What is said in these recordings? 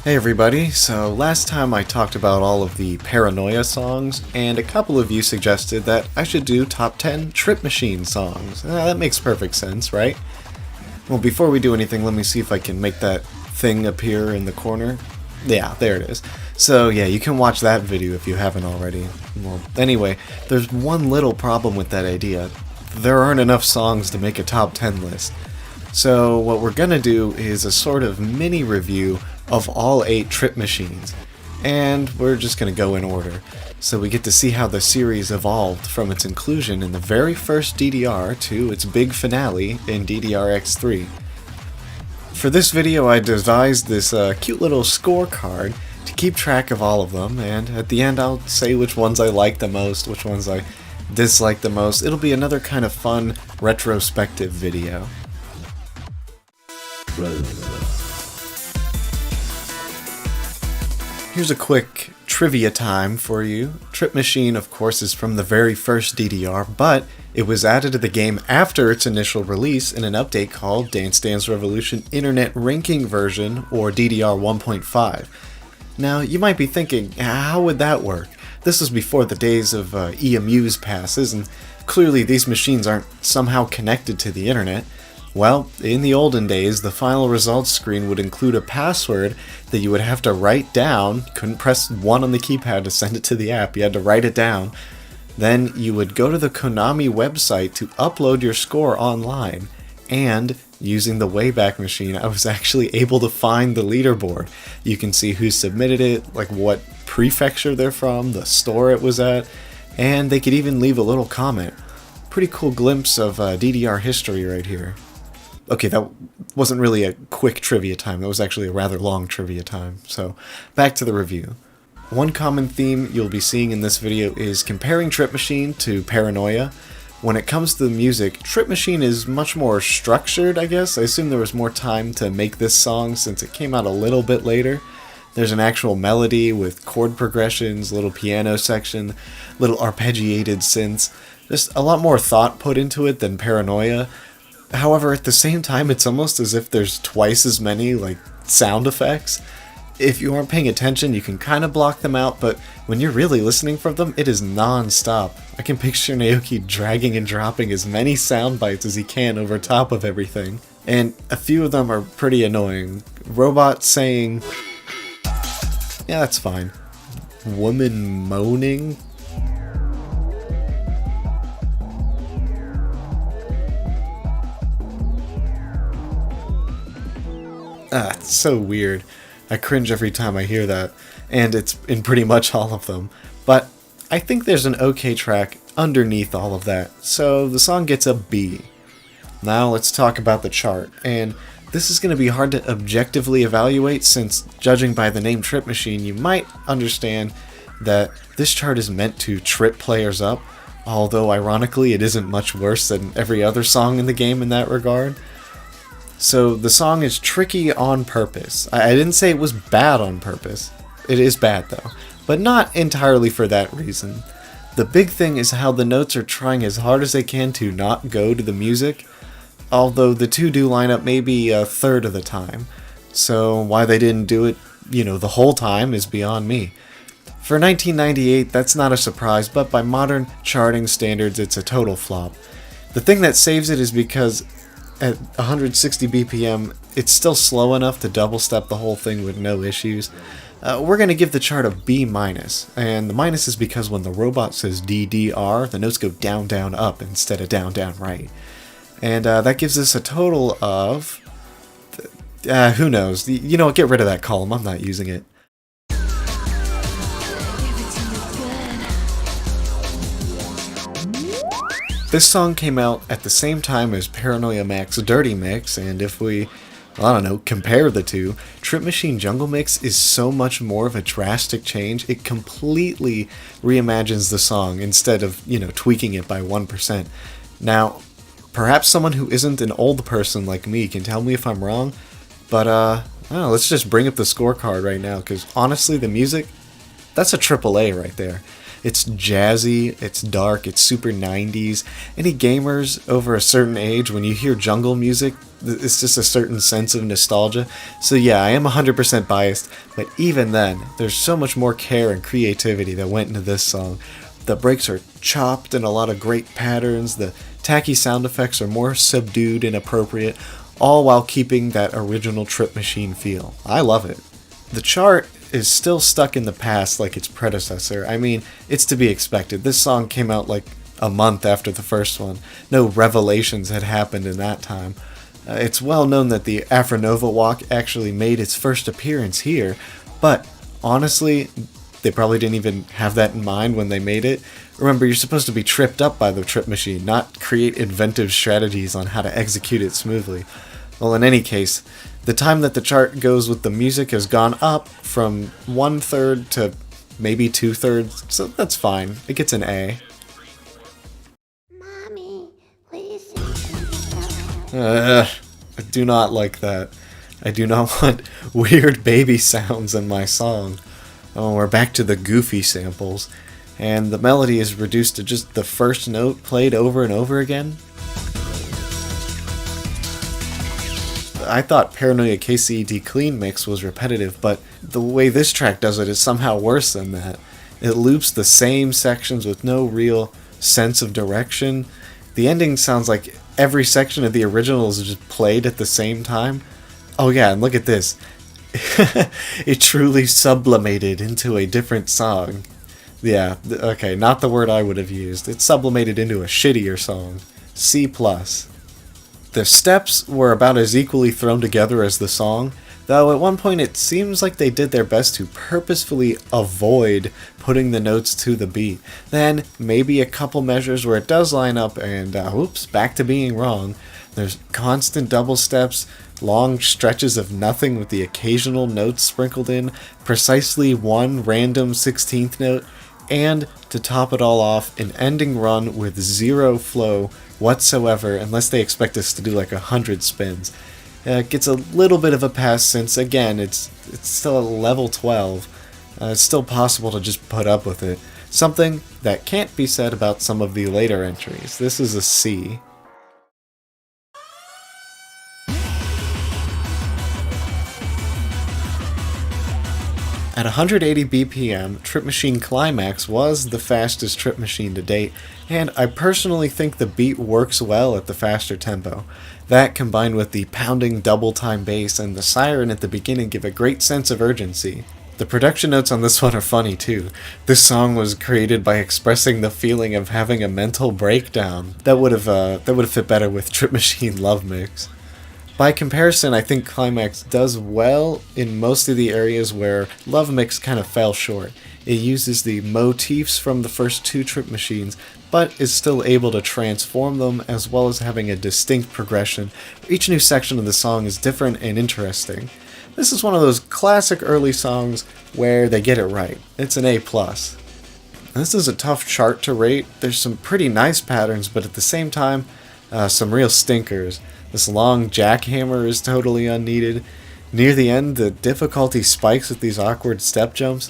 Hey everybody, so last time I talked about all of the Paranoia songs, and a couple of you suggested that I should do top 10 Trip Machine songs. That makes perfect sense, right? Well, before we do anything, let me see if I can make that thing appear in the corner. Yeah, there it is. So yeah, you can watch that video if you haven't already. Well, anyway, there's one little problem with that idea. There aren't enough songs to make a top 10 list. So what we're gonna do is a sort of mini review of all 8 Trip Machines, and we're just gonna go in order. So we get to see how the series evolved from its inclusion in the very first DDR to its big finale in DDR-X3. For this video I devised this cute little scorecard to keep track of all of them, and at the end I'll say which ones I like the most, which ones I dislike the most. It'll be another kind of fun retrospective video. Here's a quick trivia time for you. Trip Machine, of course, is from the very first DDR, but it was added to the game after its initial release in an update called Dance Dance Revolution Internet Ranking Version, or DDR 1.5. Now, you might be thinking, how would that work? This was before the days of EMU's passes, and clearly these machines aren't somehow connected to the internet. Well, in the olden days, the final results screen would include a password that you would have to write down. Couldn't press 1 on the keypad to send it to the app, you had to write it down. Then you would go to the Konami website to upload your score online, and using the Wayback Machine, I was actually able to find the leaderboard. You can see who submitted it, like what prefecture they're from, the store it was at, and they could even leave a little comment. Pretty cool glimpse of DDR history right here. Okay, that wasn't really a quick trivia time, that was actually a rather long trivia time. So, back to the review. One common theme you'll be seeing in this video is comparing Trip Machine to Paranoia. When it comes to the music, Trip Machine is much more structured, I guess. I assume there was more time to make this song since it came out a little bit later. There's an actual melody with chord progressions, little piano section, little arpeggiated synths. Just a lot more thought put into it than Paranoia. However, at the same time, it's almost as if there's twice as many, sound effects. If you aren't paying attention, you can kind of block them out, but when you're really listening for them, it is non-stop. I can picture Naoki dragging and dropping as many sound bites as he can over top of everything. And a few of them are pretty annoying. Robot saying, yeah, that's fine. Woman moaning? It's so weird. I cringe every time I hear that, and it's in pretty much all of them. But I think there's an okay track underneath all of that, so the song gets a B. Now let's talk about the chart, and this is going to be hard to objectively evaluate since, judging by the name Trip Machine, you might understand that this chart is meant to trip players up, although ironically it isn't much worse than every other song in the game in that regard. So the song is tricky on purpose. I didn't say it was bad on purpose. It is bad though, but not entirely for that reason. The big thing is how the notes are trying as hard as they can to not go to the music, although the two do line up maybe a third of the time. So why they didn't do it, the whole time is beyond me. For 1998, that's not a surprise, but by modern charting standards, it's a total flop. The thing that saves it is because at 160 BPM, it's still slow enough to double step the whole thing with no issues. We're going to give the chart a B-, and the minus is because when the robot says DDR, the notes go down, down, up instead of down, down, right. And that gives us a total of... who knows? Get rid of that column, I'm not using it. This song came out at the same time as Paranoia Mac's Dirty Mix, and if we, compare the two, Trip Machine Jungle Mix is so much more of a drastic change. It completely reimagines the song instead of, tweaking it by 1%. Now, perhaps someone who isn't an old person like me can tell me if I'm wrong, but, let's just bring up the scorecard right now, because honestly, the music, that's a triple A right there. It's jazzy, it's dark, it's super 90s. Any gamers over a certain age, when you hear jungle music, it's just a certain sense of nostalgia. So yeah, I am 100% biased, but even then, there's so much more care and creativity that went into this song. The breaks are chopped in a lot of great patterns, the tacky sound effects are more subdued and appropriate, all while keeping that original Trip Machine feel. I love it. The chart is still stuck in the past like its predecessor. I mean, it's to be expected. This song came out like a month after the first one. No revelations had happened in that time. It's well known that the Afronova walk actually made its first appearance here, but honestly, they probably didn't even have that in mind when they made it. Remember, you're supposed to be tripped up by the Trip Machine, not create inventive strategies on how to execute it smoothly. Well, in any case, the time that the chart goes with the music has gone up from 1/3 to maybe 2/3, so that's fine. It gets an A. Mommy, please sing. I do not like that. I do not want weird baby sounds in my song. Oh, we're back to the goofy samples, and the melody is reduced to just the first note played over and over again. I thought Paranoia KCED Clean Mix was repetitive, but the way this track does it is somehow worse than that. It loops the same sections with no real sense of direction. The ending sounds like every section of the original is just played at the same time. Oh yeah, and look at this. It truly sublimated into a different song. Yeah, okay, not the word I would have used. It sublimated into a shittier song. C+. The steps were about as equally thrown together as the song, though at one point it seems like they did their best to purposefully avoid putting the notes to the beat. Then, maybe a couple measures where it does line up and, oops, back to being wrong. There's constant double steps, long stretches of nothing with the occasional notes sprinkled in, precisely one random 16th note, and, to top it all off, an ending run with zero flow whatsoever unless they expect us to do like 100 spins. It gets a little bit of a pass since, again, it's still at level 12. It's still possible to just put up with it. Something that can't be said about some of the later entries. This is a C. At 180 BPM, Trip Machine Climax was the fastest Trip Machine to date, and I personally think the beat works well at the faster tempo. That, combined with the pounding double-time bass and the siren at the beginning, give a great sense of urgency. The production notes on this one are funny too. This song was created by expressing the feeling of having a mental breakdown. That would have fit better with Trip Machine Love Mix. By comparison, I think Climax does well in most of the areas where Love Mix kind of fell short. It uses the motifs from the first two Trip Machines, but is still able to transform them as well as having a distinct progression. Each new section of the song is different and interesting. This is one of those classic early songs where they get it right. It's an A+. This is a tough chart to rate. There's some pretty nice patterns, but at the same time, some real stinkers. This long jackhammer is totally unneeded. Near the end, the difficulty spikes with these awkward step jumps.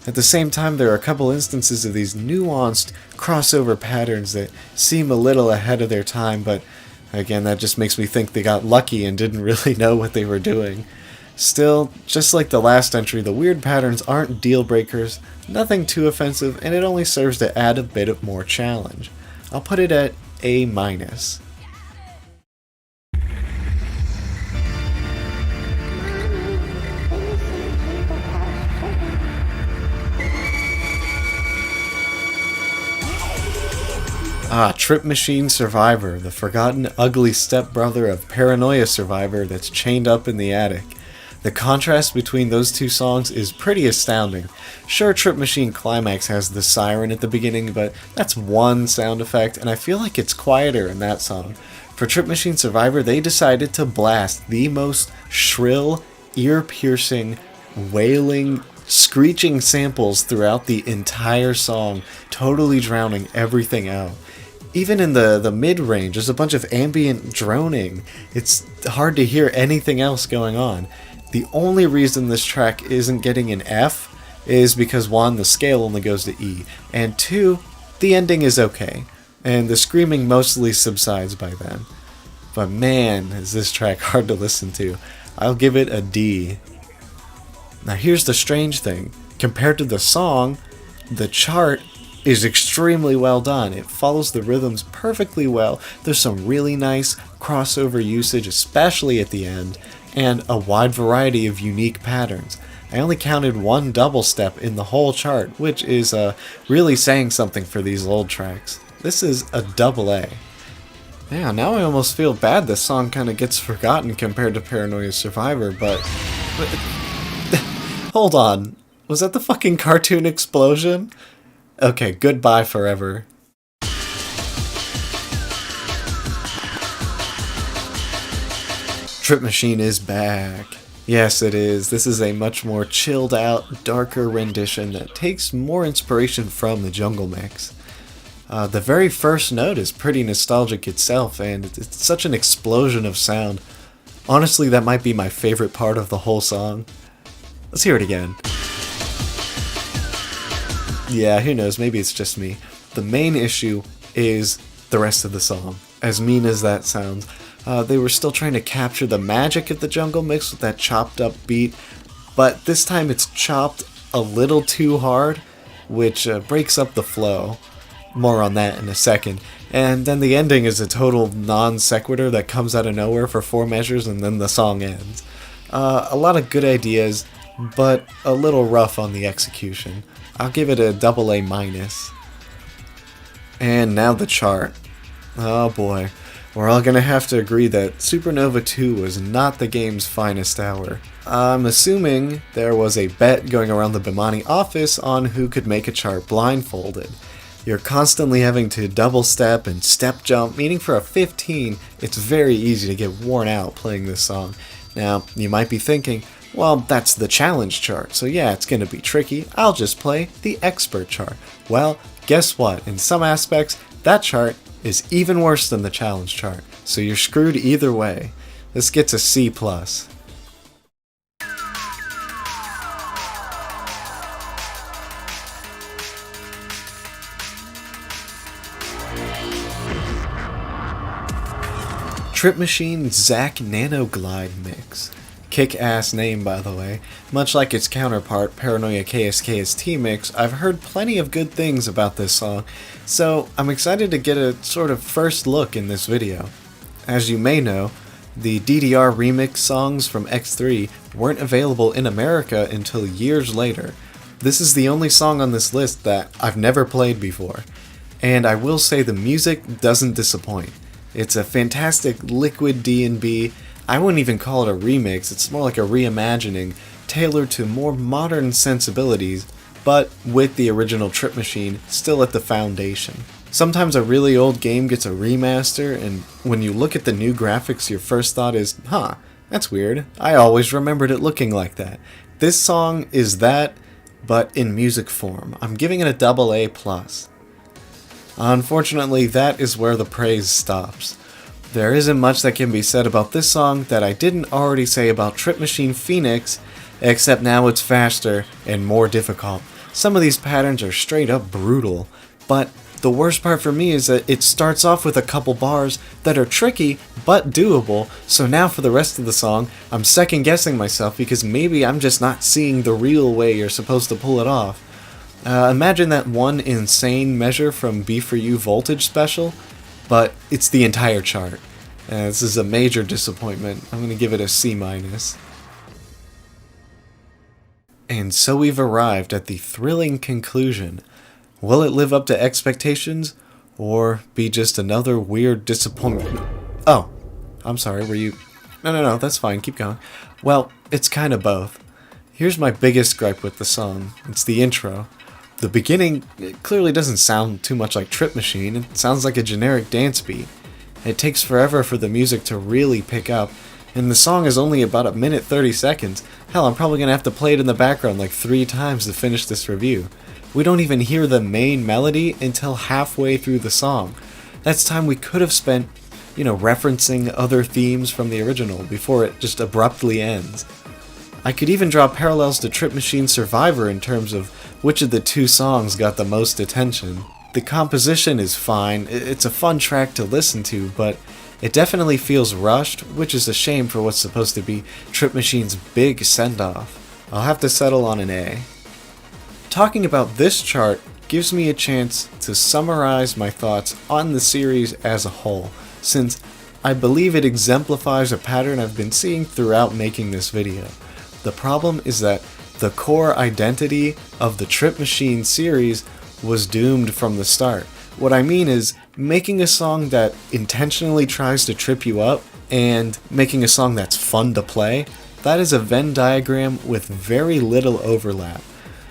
At the same time, there are a couple instances of these nuanced crossover patterns that seem a little ahead of their time, but again, that just makes me think they got lucky and didn't really know what they were doing. Still, just like the last entry, the weird patterns aren't deal breakers, nothing too offensive, and it only serves to add a bit of more challenge. I'll put it at A-. Trip Machine Survivor, the forgotten ugly stepbrother of Paranoia Survivor that's chained up in the attic. The contrast between those two songs is pretty astounding. Sure, Trip Machine Climax has the siren at the beginning, but that's one sound effect, and I feel like it's quieter in that song. For Trip Machine Survivor, they decided to blast the most shrill, ear-piercing, wailing, screeching samples throughout the entire song, totally drowning everything out. Even in the mid-range, there's a bunch of ambient droning. It's hard to hear anything else going on. The only reason this track isn't getting an F is because one, the scale only goes to E, and two, the ending is okay, and the screaming mostly subsides by then. But man, is this track hard to listen to. I'll give it a D. Now here's the strange thing. Compared to the song, the chart is extremely well done. It follows the rhythms perfectly well. There's some really nice crossover usage, especially at the end, and a wide variety of unique patterns. I only counted one double step in the whole chart, which is really saying something for these old tracks. This is a double A. Yeah, now I almost feel bad this song kind of gets forgotten compared to Paranoias Survivor, but hold on. Was that the fucking cartoon explosion? Okay, goodbye forever. Trip Machine is back. Yes, it is. This is a much more chilled out, darker rendition that takes more inspiration from the Jungle Mix. The very first note is pretty nostalgic itself, and it's such an explosion of sound. Honestly, that might be my favorite part of the whole song. Let's hear it again. Yeah, who knows, maybe it's just me. The main issue is the rest of the song. As mean as that sounds, they were still trying to capture the magic of the Jungle Mix with that chopped up beat, but this time it's chopped a little too hard, which breaks up the flow. More on that in a second. And then the ending is a total non sequitur that comes out of nowhere for 4 measures and then the song ends. A lot of good ideas, but a little rough on the execution. I'll give it a double A minus. And now the chart. Oh boy. We're all gonna have to agree that Supernova 2 was not the game's finest hour. I'm assuming there was a bet going around the Bimani office on who could make a chart blindfolded. You're constantly having to double step and step jump, meaning for a 15, it's very easy to get worn out playing this song. Now, you might be thinking, well, that's the challenge chart, so yeah, it's gonna be tricky, I'll just play the expert chart. Well, guess what? In some aspects, that chart is even worse than the challenge chart, so you're screwed either way. This gets a C+. Trip Machine Zack Nanoglide Mix. Kick-ass name, by the way. Much like its counterpart, Paranoia KSKST Mix, I've heard plenty of good things about this song, so I'm excited to get a sort of first look in this video. As you may know, the DDR remix songs from X3 weren't available in America until years later. This is the only song on this list that I've never played before, and I will say the music doesn't disappoint. It's a fantastic liquid D&B. I wouldn't even call it a remix, it's more like a reimagining, tailored to more modern sensibilities, but with the original Trip Machine still at the foundation. Sometimes a really old game gets a remaster, and when you look at the new graphics, your first thought is, huh, that's weird, I always remembered it looking like that. This song is that, but in music form. I'm giving it a double A+. Unfortunately, that is where the praise stops. There isn't much that can be said about this song that I didn't already say about Trip Machine Phoenix, except now it's faster and more difficult. Some of these patterns are straight up brutal, but the worst part for me is that it starts off with a couple bars that are tricky but doable, so now for the rest of the song, I'm second guessing myself because maybe I'm just not seeing the real way you're supposed to pull it off. Imagine that one insane measure from B4U Voltage Special, but it's the entire chart. This is a major disappointment. I'm going to give it a C-. And so we've arrived at the thrilling conclusion. Will it live up to expectations, or be just another weird disappointment? Oh, I'm sorry, were you... No, that's fine, keep going. Well, it's kind of both. Here's my biggest gripe with the song. It's the intro. The beginning, it clearly doesn't sound too much like Trip Machine, it sounds like a generic dance beat. It takes forever for the music to really pick up, and the song is only about 1:30 seconds. Hell, I'm probably gonna have to play it in the background like 3 times to finish this review. We don't even hear the main melody until halfway through the song. That's time we could have spent, referencing other themes from the original before it just abruptly ends. I could even draw parallels to Trip Machine Survivor in terms of which of the two songs got the most attention. The composition is fine, it's a fun track to listen to, but it definitely feels rushed, which is a shame for what's supposed to be Trip Machine's big send-off. I'll have to settle on an A. Talking about this chart gives me a chance to summarize my thoughts on the series as a whole, since I believe it exemplifies a pattern I've been seeing throughout making this video. The problem is that the core identity of the Trip Machine series was doomed from the start. What I mean is making a song that intentionally tries to trip you up and making a song that's fun to play, that is a Venn diagram with very little overlap.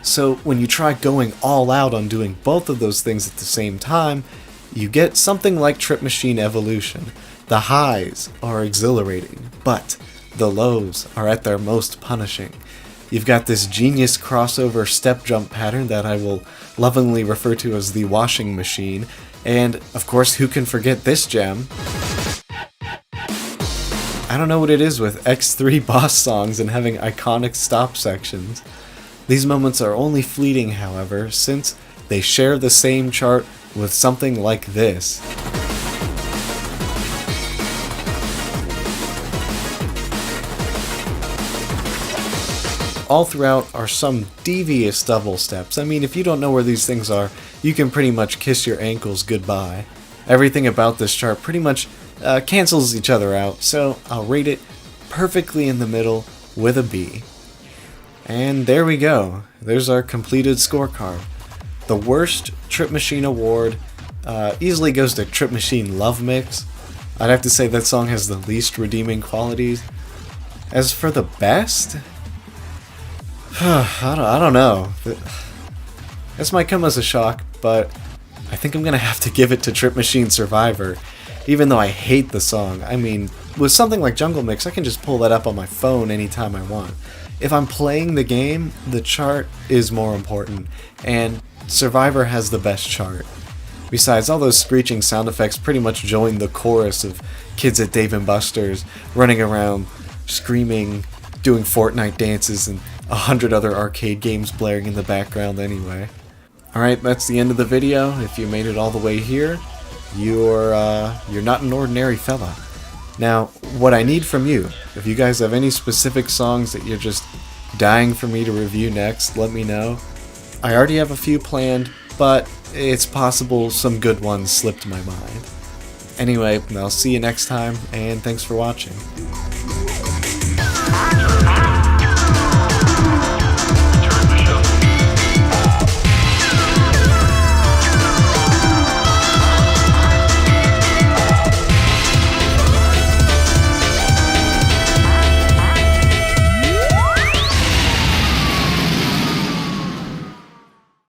So when you try going all out on doing both of those things at the same time, you get something like Trip Machine Evolution. The highs are exhilarating, but the lows are at their most punishing. You've got this genius crossover step jump pattern that I will lovingly refer to as the washing machine, and of course, who can forget this gem? I don't know what it is with X3 boss songs and having iconic stop sections. These moments are only fleeting, however, since they share the same chart with something like this. All throughout are some devious double steps. I mean, if you don't know where these things are, you can pretty much kiss your ankles goodbye. Everything about this chart pretty much cancels each other out, so I'll rate it perfectly in the middle with a B. And there we go. There's our completed scorecard. The worst Trip Machine award easily goes to Trip Machine Love Mix. I'd have to say that song has the least redeeming qualities. As for the best, I don't know. This might come as a shock, but I think I'm gonna have to give it to Trip Machine Survivor, even though I hate the song. I mean, with something like Jungle Mix, I can just pull that up on my phone anytime I want. If I'm playing the game, the chart is more important, and Survivor has the best chart. Besides, all those screeching sound effects pretty much join the chorus of kids at Dave & Buster's running around, screaming, doing Fortnite dances, and 100 other arcade games blaring in the background anyway. Alright, that's the end of the video. If you made it all the way here, you're not an ordinary fella. Now, what I need from you, if you guys have any specific songs that you're just dying for me to review next, let me know. I already have a few planned, but it's possible some good ones slipped my mind. Anyway, I'll see you next time, and thanks for watching.